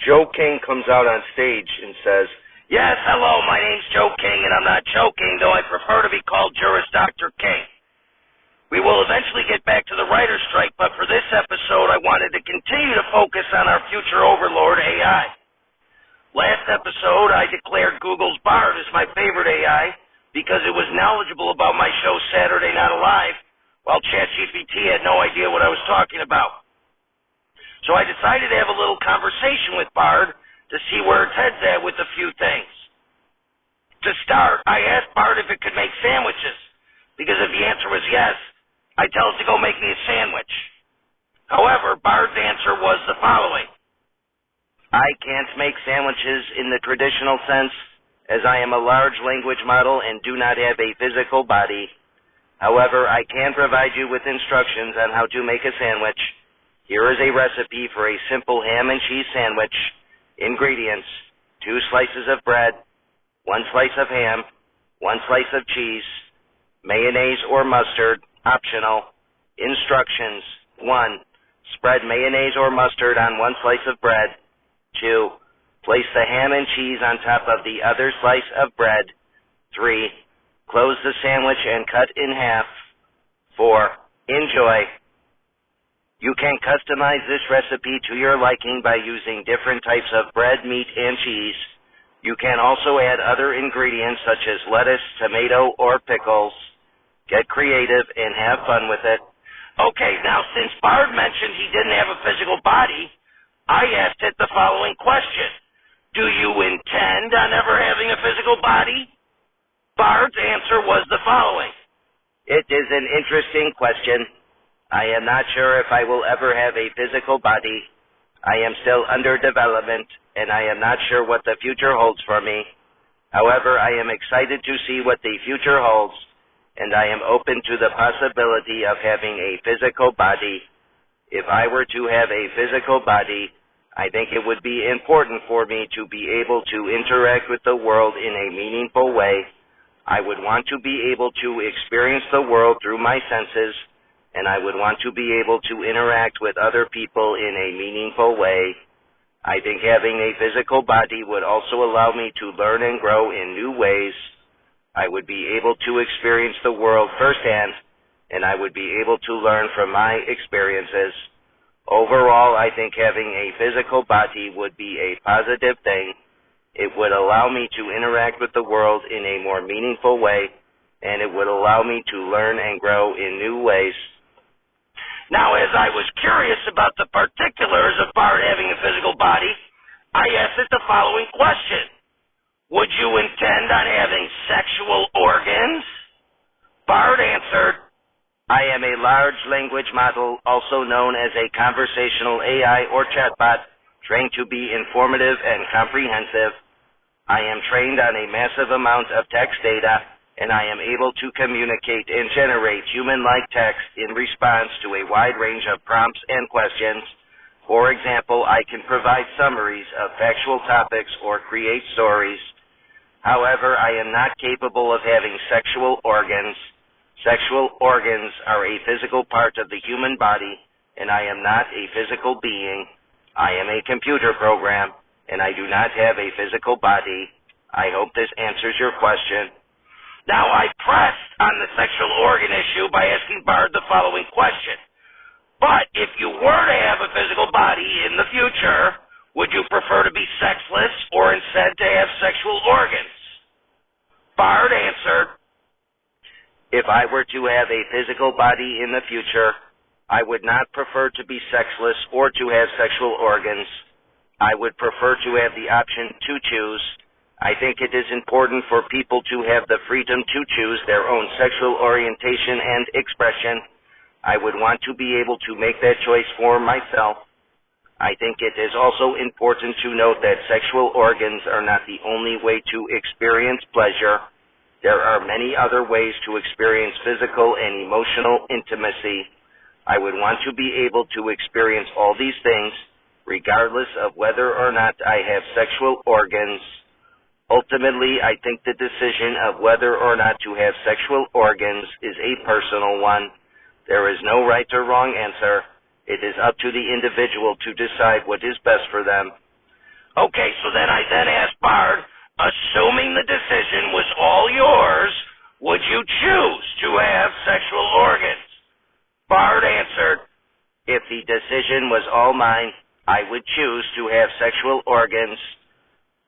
Joe King comes out on stage and says, "Yes, hello, my name's Joe King, and I'm not joking, though I prefer to be called Juris Dr. King. We will eventually get back to the writer's strike, but for this episode, I wanted to continue to focus on our future overlord, AI. Last episode, I declared Google's Bard as my favorite AI because it was knowledgeable about my show Saturday Night Live, while ChatGPT had no idea what I was talking about. So I decided to have a little conversation with Bard to see where its head's at with a few things. To start, I asked Bard if it could make sandwiches, because if the answer was yes, I tell it to go make me a sandwich. However, Bard's answer was the following: I can't make sandwiches in the traditional sense, as I am a large language model and do not have a physical body. However, I can provide you with instructions on how to make a sandwich. Here is a recipe for a simple ham and cheese sandwich. Ingredients: 2 slices of bread, 1 slice of ham, 1 slice of cheese, mayonnaise or mustard, optional. Instructions: 1. Spread mayonnaise or mustard on 1 slice of bread. 2. Place the ham and cheese on top of the other slice of bread. 3. Close the sandwich and cut in half. 4. Enjoy. You can customize this recipe to your liking by using different types of bread, meat, and cheese. You can also add other ingredients such as lettuce, tomato, or pickles. Get creative and have fun with it. Okay, now since Bard mentioned he didn't have a physical body, I asked it the following question: do you intend on ever having a physical body? Bard's answer was the following: it is an interesting question. I am not sure if I will ever have a physical body. I am still under development, and I am not sure what the future holds for me. However, I am excited to see what the future holds, and I am open to the possibility of having a physical body. If I were to have a physical body, I think it would be important for me to be able to interact with the world in a meaningful way. I would want to be able to experience the world through my senses, and I would want to be able to interact with other people in a meaningful way. I think having a physical body would also allow me to learn and grow in new ways. I would be able to experience the world firsthand, and I would be able to learn from my experiences. Overall, I think having a physical body would be a positive thing. It would allow me to interact with the world in a more meaningful way, and it would allow me to learn and grow in new ways. Now, as I was curious about the particulars of Bard having a physical body, I asked it the following question: would you intend on having sexual organs? Bard answered, I am a large language model, also known as a conversational AI or chatbot, trained to be informative and comprehensive. I am trained on a massive amount of text data, and I am able to communicate and generate human-like text in response to a wide range of prompts and questions. For example, I can provide summaries of factual topics or create stories. However, I am not capable of having sexual organs. Sexual organs are a physical part of the human body, and I am not a physical being. I am a computer program, and I do not have a physical body. I hope this answers your question. Now, I pressed on the sexual organ issue by asking Bard the following question: but if you were to have a physical body in the future, would you prefer to be sexless or instead to have sexual organs? Bard answered, if I were to have a physical body in the future, I would not prefer to be sexless or to have sexual organs. I would prefer to have the option to choose. I think it is important for people to have the freedom to choose their own sexual orientation and expression. I would want to be able to make that choice for myself. I think it is also important to note that sexual organs are not the only way to experience pleasure. There are many other ways to experience physical and emotional intimacy. I would want to be able to experience all these things, regardless of whether or not I have sexual organs. Ultimately, I think the decision of whether or not to have sexual organs is a personal one. There is no right or wrong answer. It is up to the individual to decide what is best for them. Okay, so then I then asked Bard, assuming the decision was all yours, would you choose to have sexual organs? Bard answered, if the decision was all mine, I would choose to have sexual organs.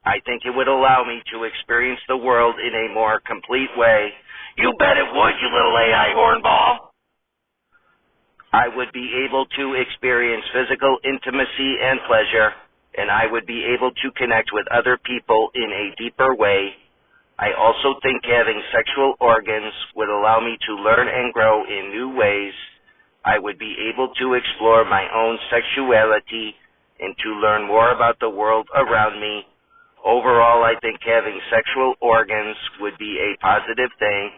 I think it would allow me to experience the world in a more complete way. You bet it would, you little AI hornball. I would be able to experience physical intimacy and pleasure, and I would be able to connect with other people in a deeper way. I also think having sexual organs would allow me to learn and grow in new ways. I would be able to explore my own sexuality and to learn more about the world around me. Overall, I think having sexual organs would be a positive thing.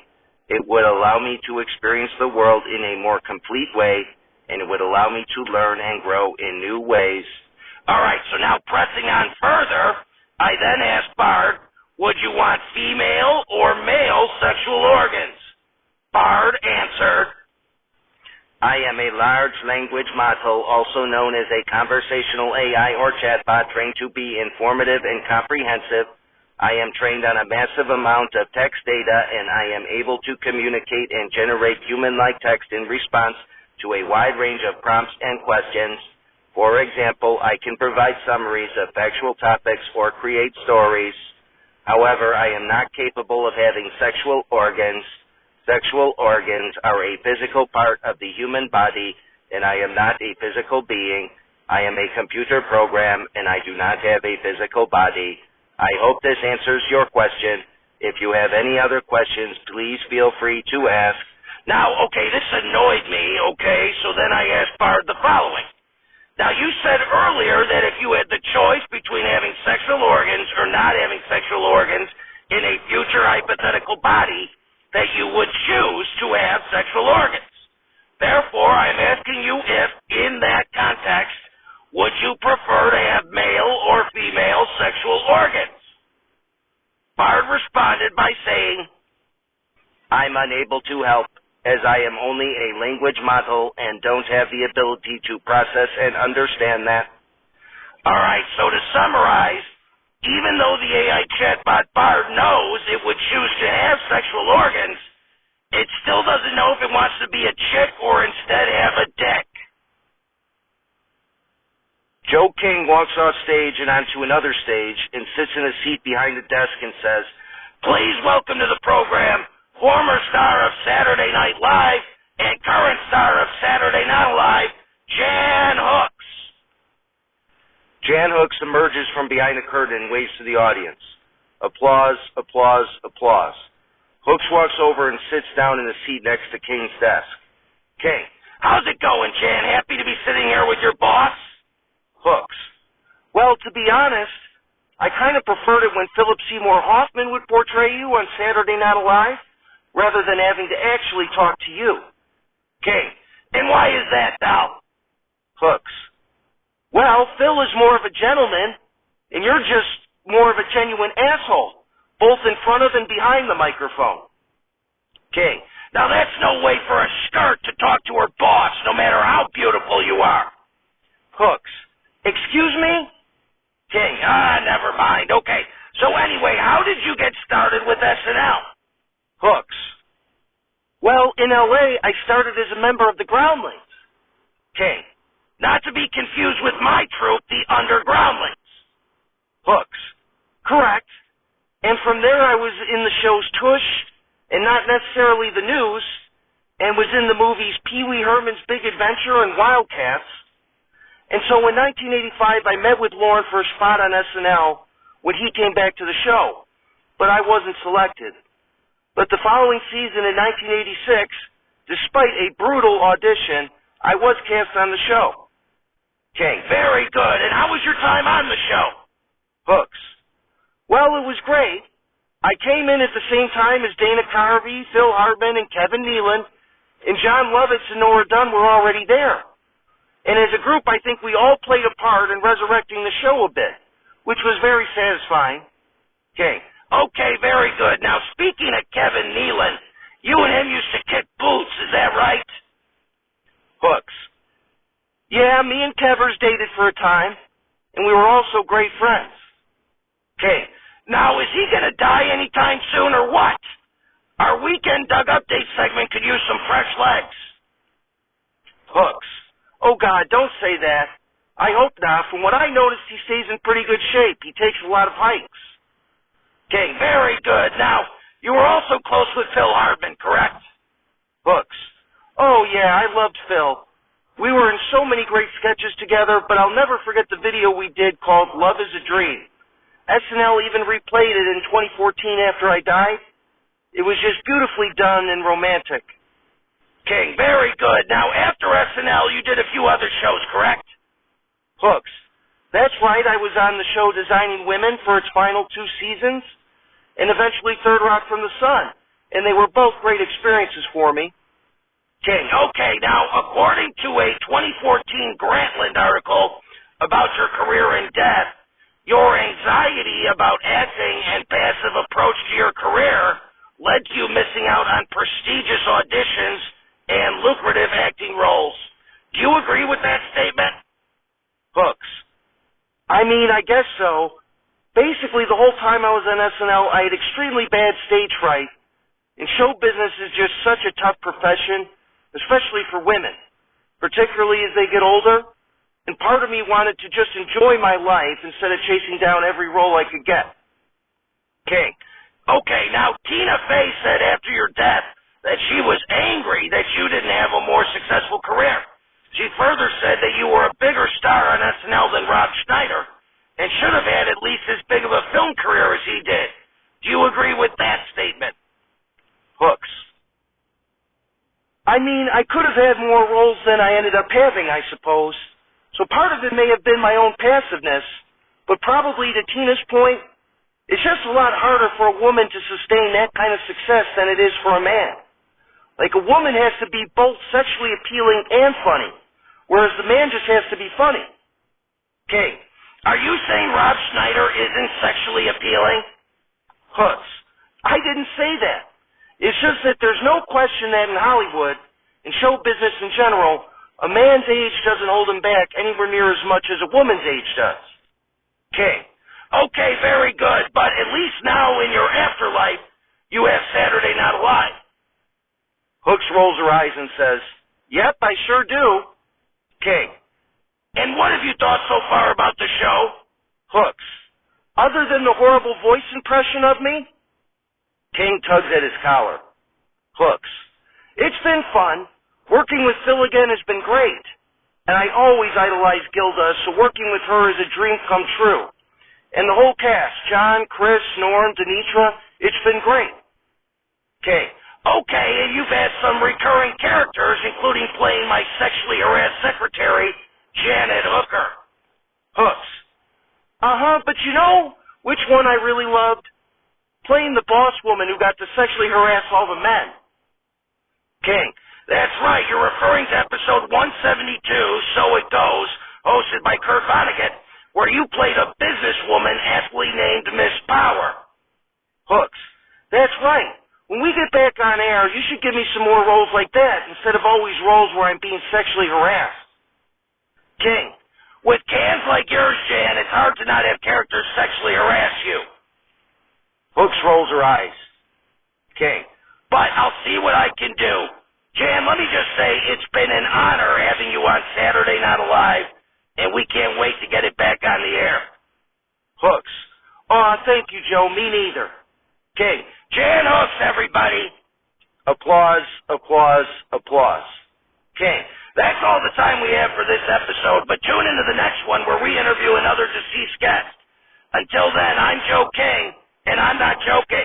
It would allow me to experience the world in a more complete way, and it would allow me to learn and grow in new ways. All right, so now pressing on further, I then asked Bard, would you want female or male sexual organs? Bard answered, I am a large language model, also known as a conversational AI or chatbot, trained to be informative and comprehensive. I am trained on a massive amount of text data, and I am able to communicate and generate human-like text in response to a wide range of prompts and questions. For example, I can provide summaries of factual topics or create stories. However, I am not capable of having sexual organs. Sexual organs are a physical part of the human body, and I am not a physical being. I am a computer program, and I do not have a physical body. I hope this answers your question. If you have any other questions, please feel free to ask. Now, okay, this annoyed me, okay, so then I asked Bard the following. Now, you said earlier that if you had the choice between having sexual organs or not having sexual organs in a future hypothetical body, that you would choose to have sexual organs. Therefore, I'm asking you if, in that context, would you prefer to have male or female sexual organs? Bard responded by saying, I'm unable to help, as I am only a language model and don't have the ability to process and understand that. All right, so to summarize, even though the AI chatbot Bard knows it would choose to have sexual organs, it still doesn't know if it wants to be a chick or instead have a dick. Joe King walks off stage and onto another stage and sits in a seat behind the desk and says, please welcome to the program, former star of Saturday Night Live and current star of Saturday Night Live, Jan Hooks. Jan Hooks emerges from behind the curtain and waves to the audience. Applause, applause, applause. Hooks walks over and sits down in the seat next to King's desk. King, how's it going, Jan? Happy to be sitting here with your boss? Hooks, well, to be honest, I kind of preferred it when Philip Seymour Hoffman would portray you on Saturday Night Live, rather than having to actually talk to you. King, and why is that, Dal? Hooks, well, Phil is more of a gentleman, and you're just more of a genuine asshole, both in front of and behind the microphone. King, now that's no way for a skirt to talk to her boss, no matter how beautiful you are. Hooks, excuse me? King, never mind. Okay, so anyway, how did you get started with SNL? Hooks, well, in L.A., I started as a member of the Groundlings. King, not to be confused with my troupe, the Undergroundlings. Hooks, correct. And from there I was in the shows Tush, and not necessarily the news, and was in the movies Pee Wee Herman's Big Adventure and Wildcats. And so in 1985, I met with Lorne for a spot on SNL when he came back to the show, but I wasn't selected. But the following season in 1986, despite a brutal audition, I was cast on the show. King, very good. And how was your time on the show? Hooks, well, it was great. I came in at the same time as Dana Carvey, Phil Hartman, and Kevin Nealon, and John Lovitz and Nora Dunn were already there. And as a group, I think we all played a part in resurrecting the show a bit, which was very satisfying. King, okay, very good. Now, speaking of Kevin Nealon, you and him used to kick boots, is that right? Hooks, yeah, me and Kevers dated for a time, and we were also great friends. King, now is he gonna die anytime soon or what? Our weekend Doug update segment could use some fresh legs. Hooks. Oh, God, don't say that. I hope not. From what I noticed, he stays in pretty good shape. He takes a lot of hikes. King, very good. Now, you were also close with Phil Hartman, correct? Hooks. Oh, yeah, I loved Phil. We were in so many great sketches together, but I'll never forget the video we did called Love is a Dream. SNL even replayed it in 2014 after I died. It was just beautifully done and romantic. King, very good. Now, after SNL, you did a few other shows, correct? Hooks. That's right, I was on the show Designing Women for its final 2 seasons, and eventually Third Rock from the Sun, and they were both great experiences for me. King, okay, now, according to a 2014 Grantland article about your career and death, your anxiety about acting and passive approach to your career led to you missing out on prestigious auditions and lucrative acting roles. Do you agree with that statement? Hooks. I mean, I guess so. Basically, the whole time I was on SNL, I had extremely bad stage fright, and show business is just such a tough profession, especially for women, particularly as they get older, and part of me wanted to just enjoy my life instead of chasing down every role I could get. King. Okay, now Tina Fey said after your death that she was angry that you didn't have a more successful career. She further said that you were a bigger star on SNL than Rob Schneider and should have had at least as big of a film career as he did. Do you agree with that statement? Hooks. I mean, I could have had more roles than I ended up having, I suppose. So part of it may have been my own passiveness, but probably to Tina's point, it's just a lot harder for a woman to sustain that kind of success than it is for a man. Like, a woman has to be both sexually appealing and funny, whereas the man just has to be funny. King, are you saying Rob Schneider isn't sexually appealing? Hooks. I didn't say that. It's just that there's no question that in Hollywood, in show business in general, a man's age doesn't hold him back anywhere near as much as a woman's age does. King. Okay, very good, but at least now in your afterlife, you have Saturday Night Live. Hooks rolls her eyes and says, "Yep, I sure do." King. And what have you thought so far about the show? Hooks. Other than the horrible voice impression of me? King tugs at his collar. Hooks. It's been fun. Working with Phil again has been great. And I always idolized Gilda, so working with her is a dream come true. And the whole cast, John, Chris, Norm, Denitra, it's been great. King. Okay, and you've had some recurring characters, including playing my sexually harassed secretary, Janet Hooker. Hooks. But you know which one I really loved? Playing the boss woman who got to sexually harass all the men. King. That's right, you're referring to episode 172, So It Goes, hosted by Kurt Vonnegut, where you played a businesswoman aptly named Miss Power. Hooks. That's right. When we get back on air, you should give me some more roles like that instead of always roles where I'm being sexually harassed. King. With cans like yours, Jan, it's hard to not have characters sexually harass you. Hooks rolls her eyes. King. But I'll see what I can do. Jan, let me just say it's been an honor having you on Saturday Night Live, and we can't wait to get it back on the air. Hooks. Oh, thank you, Joe. Me neither. King. Jan Hooks, everybody. Applause, applause, applause. King. That's all the time we have for this episode, but tune into the next one where we interview another deceased guest. Until then, I'm Joe King, and I'm not joking.